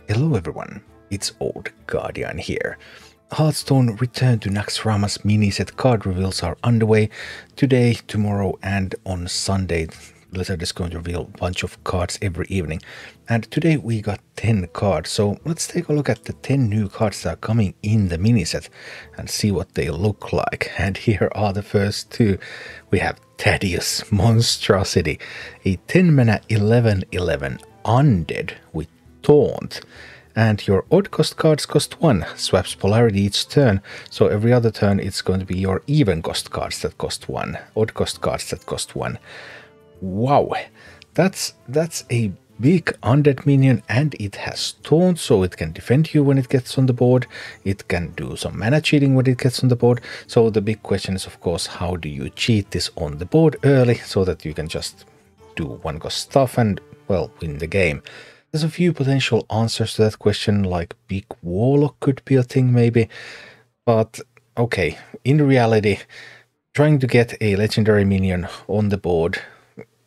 Hello everyone, it's Old Guardian here. Hearthstone return to Naxxramas Mini-set card reveals are underway today, tomorrow and on Sunday. Blizzard is going to reveal a bunch of cards every evening. And today we got 10 cards, so let's take a look at the 10 new cards that are coming in the mini-set and see what they look like. And here are the first two. We have Thijs Monstrosity, a 10 mana 11/11 undead with Taunt. And your odd cost cards cost 1, swaps polarity each turn, so every other turn it's going to be your even cost cards that cost 1, odd cost cards that cost 1. Wow, that's a big undead minion, and it has Taunt, so it can defend you when it gets on the board. It can do some mana cheating when it gets on the board. So the big question is, of course, how do you cheat this on the board early so that you can just do one cost stuff and, well, win the game? There's a few potential answers to that question, like Big Warlock could be a thing maybe. But okay, in reality, trying to get a legendary minion on the board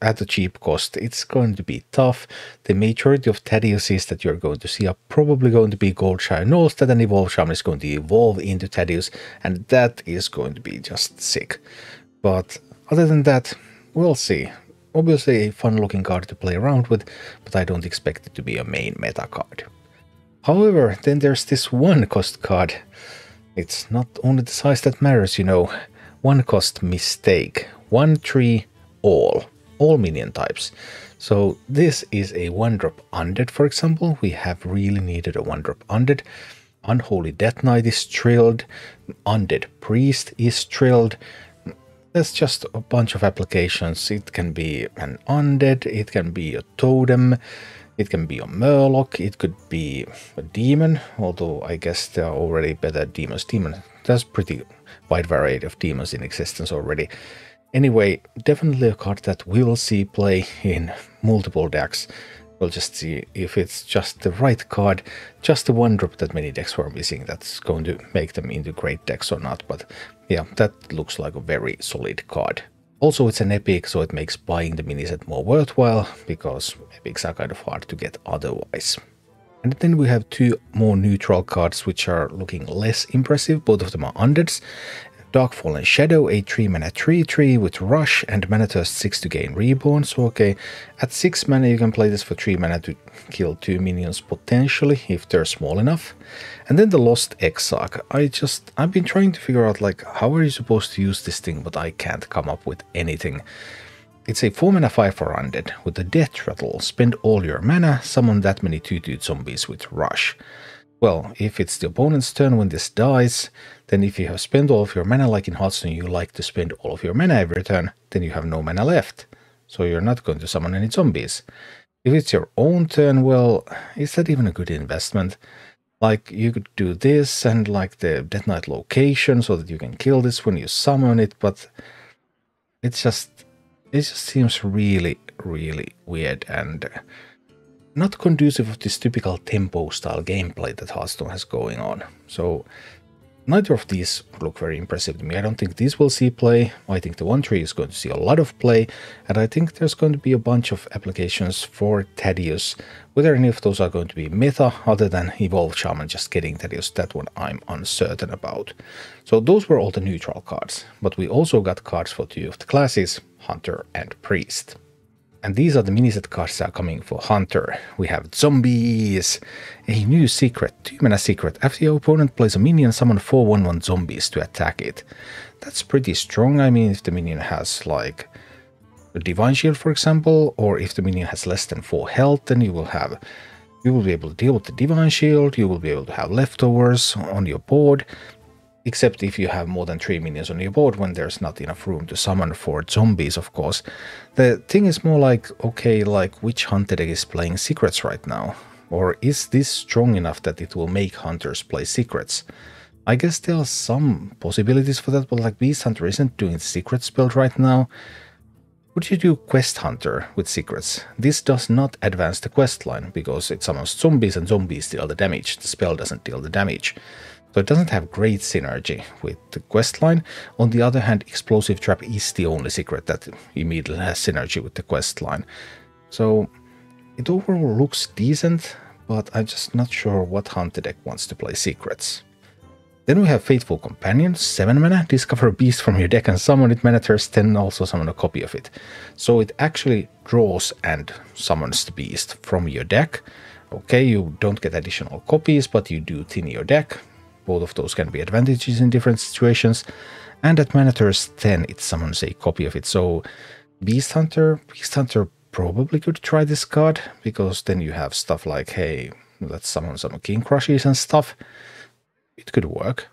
at a cheap cost, it's going to be tough. The majority of Thijs that you're going to see are probably going to be Goldshire Gnolls that an Evolved Shaman is going to evolve into Thijs, and that is going to be just sick. But other than that, we'll see. Obviously a fun looking card to play around with, but I don't expect it to be a main meta card. However, then there's this one cost card. It's not only the size that matters, you know. One cost Mistake. 1/3 all minion types. So this is a 1-drop undead, for example. We have really needed a 1-drop undead. Unholy Death Knight is trilled. Undead Priest is trilled. There's just a bunch of applications. It can be an undead, it can be a totem, it can be a murloc, it could be a demon, although I guess there are already better demons. There's pretty wide variety of demons in existence already. Anyway, definitely a card that we'll see play in multiple decks. We'll just see if it's just the right card, just the 1-drop that many decks were missing that's going to make them into great decks or not. But yeah, that looks like a very solid card. Also, it's an epic, so it makes buying the mini-set more worthwhile, because epics are kind of hard to get otherwise. And then we have two more neutral cards which are looking less impressive. Both of them are undeads. Darkfallen Shadow, a 3 mana 3/3 with Rush and Mana Thirst 6 to gain Reborn. So okay, at 6 mana you can play this for 3 mana to kill 2 minions potentially, if they're small enough. And then the Lost Exarch. I've been trying to figure out, like, how are you supposed to use this thing, but I can't come up with anything. It's a 4 mana 5 for undead with the Death Rattle. Spend all your mana, summon that many 2/2 zombies with Rush. Well, if it's the opponent's turn when this dies, then if you have spent all of your mana, like in Hearthstone you like to spend all of your mana every turn, then you have no mana left. So you're not going to summon any zombies. If it's your own turn, well, is that even a good investment? Like, you could do this and like the Death Knight location so that you can kill this when you summon it, but it just seems really, really weird and not conducive of this typical tempo style gameplay that Hearthstone has going on. So neither of these look very impressive to me. I don't think these will see play. I think the 1/3 is going to see a lot of play, and I think there's going to be a bunch of applications for Thijs. Whether any of those are going to be meta other than Evolved Shaman just getting Thijs, that one I'm uncertain about. So those were all the neutral cards, but we also got cards for 2 of the classes, Hunter and Priest. And these are the mini-set cards that are coming for Hunter. We have Zombies, a new secret, 2 mana secret. After your opponent plays a minion, summon 4 1/1 zombies to attack it. That's pretty strong. I mean, if the minion has like a Divine Shield, for example, or if the minion has less than 4 health, then you will be able to deal with the Divine Shield, you will be able to have leftovers on your board. Except if you have more than 3 minions on your board when there's not enough room to summon 4 zombies, of course. The thing is more like, okay, like which Hunter deck is playing secrets right now? Or is this strong enough that it will make Hunters play secrets? I guess there are some possibilities for that, but like Beast Hunter isn't doing the secrets build right now. Would you do Quest Hunter with secrets? This does not advance the quest line, because it summons zombies and zombies deal the damage. The spell doesn't deal the damage. So it doesn't have great synergy with the questline. On the other hand, Explosive Trap is the only secret that immediately has synergy with the questline. So it overall looks decent, but I'm just not sure what Hunter deck wants to play secrets. Then we have Faithful Companion, 7 mana, discover a beast from your deck and summon it, mana turns 10, also summon a copy of it. So it actually draws and summons the beast from your deck. Okay, you don't get additional copies, but you do thin your deck. Both of those can be advantages in different situations. And at mana turns 10, it summons a copy of it. So Beast Hunter probably could try this card, because then you have stuff like, hey, let's summon some King Crushes and stuff. It could work.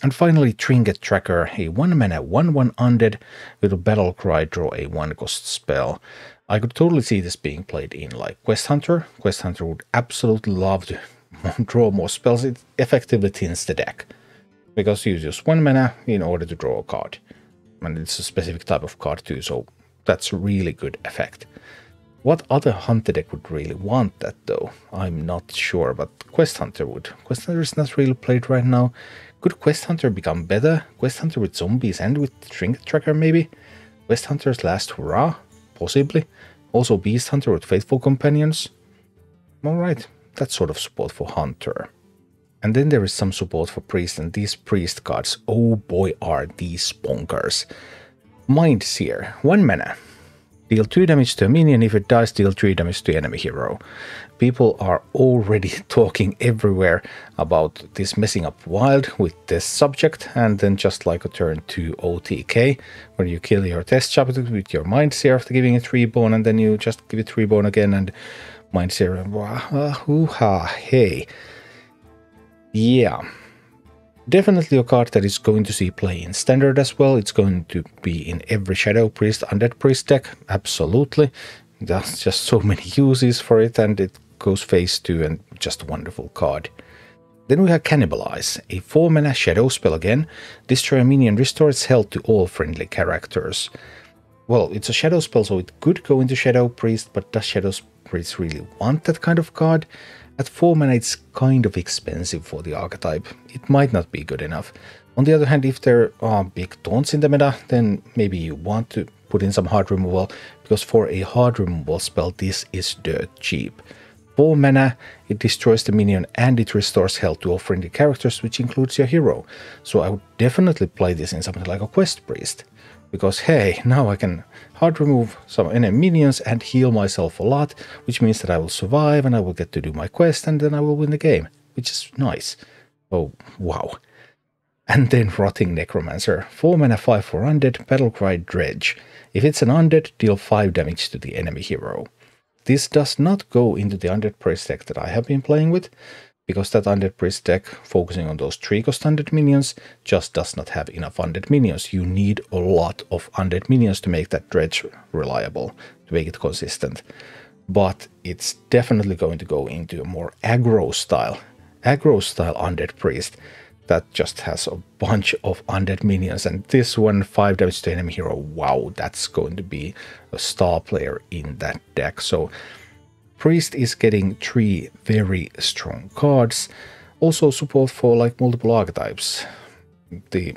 And finally, Trinket Tracker, a 1 mana 1/1 undead with a battle cry, draw a 1-cost spell. I could totally see this being played in like Quest Hunter. Quest Hunter would absolutely love to draw more spells. It effectively thins the deck, because you use 1 mana in order to draw a card. And it's a specific type of card too, so that's a really good effect. What other Hunter deck would really want that though? I'm not sure, but Quest Hunter would. Quest Hunter is not really played right now. Could Quest Hunter become better? Quest Hunter with zombies and with Trinket Tracker maybe? Quest Hunter's last hurrah? Possibly. Also Beast Hunter with Faithful Companions. Alright, that's sort of support for Hunter. And then there is some support for Priest, and these Priest cards, oh boy are these bonkers. Mindseer, 1 mana. Deal 2 damage to a minion. If it dies, deal 3 damage to enemy hero. People are already talking everywhere about this messing up wild with this subject, and then just like a turn 2 OTK, where you kill your test subject with your Mindseer after giving it Reborn, and then you just give it Reborn again, and Mindseer, hey. Yeah. Definitely a card that is going to see play in Standard as well. It's going to be in every Shadow Priest, Undead Priest deck, absolutely. There's just so many uses for it, and it goes phase 2 and just a wonderful card. Then we have Cannibalize, a 4 mana shadow spell again. Destroy a minion, restore its health to all friendly characters. Well, it's a shadow spell, so it could go into Shadow Priest, but does Shadow Priest really want that kind of card? At 4 mana it's kind of expensive for the archetype. It might not be good enough. On the other hand, if there are big taunts in the meta, then maybe you want to put in some hard removal, because for a hard removal spell this is dirt cheap. 4 mana, it destroys the minion and it restores health to all friendly characters, which includes your hero. So I would definitely play this in something like a Quest Priest. Because hey, now I can hard remove some enemy minions and heal myself a lot, which means that I will survive and I will get to do my quest and then I will win the game, which is nice. Oh, wow. And then Rotting Necromancer, 4 mana 5/4 undead, Battlecry Dredge. If it's an undead, deal 5 damage to the enemy hero. This does not go into the Undead Priest deck that I have been playing with, because that Undead Priest deck, focusing on those 3-cost undead minions, just does not have enough undead minions. You need a lot of undead minions to make that dredge reliable, to make it consistent. But it's definitely going to go into a more aggro style Undead Priest that just has a bunch of undead minions. And this one, 5 damage to enemy hero, wow, that's going to be a star player in that deck. So Priest is getting 3 very strong cards. Also support for like multiple archetypes. The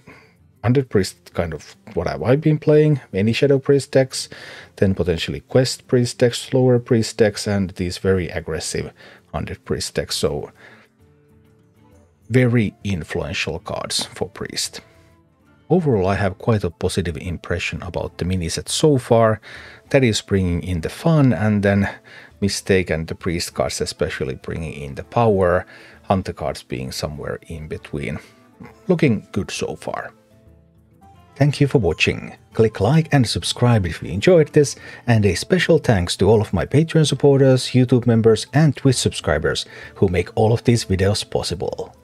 Undead Priest, kind of what have I been playing, many Shadow Priest decks, then potentially Quest Priest decks, slower Priest decks, and these very aggressive Undead Priest decks. So very influential cards for Priest. Overall, I have quite a positive impression about the mini set so far. That is bringing in the fun, and then Mistake and the Priest cards especially bringing in the power, Hunter cards being somewhere in between. Looking good so far. Thank you for watching. Click like and subscribe if you enjoyed this, and a special thanks to all of my Patreon supporters, YouTube members and Twitch subscribers who make all of these videos possible.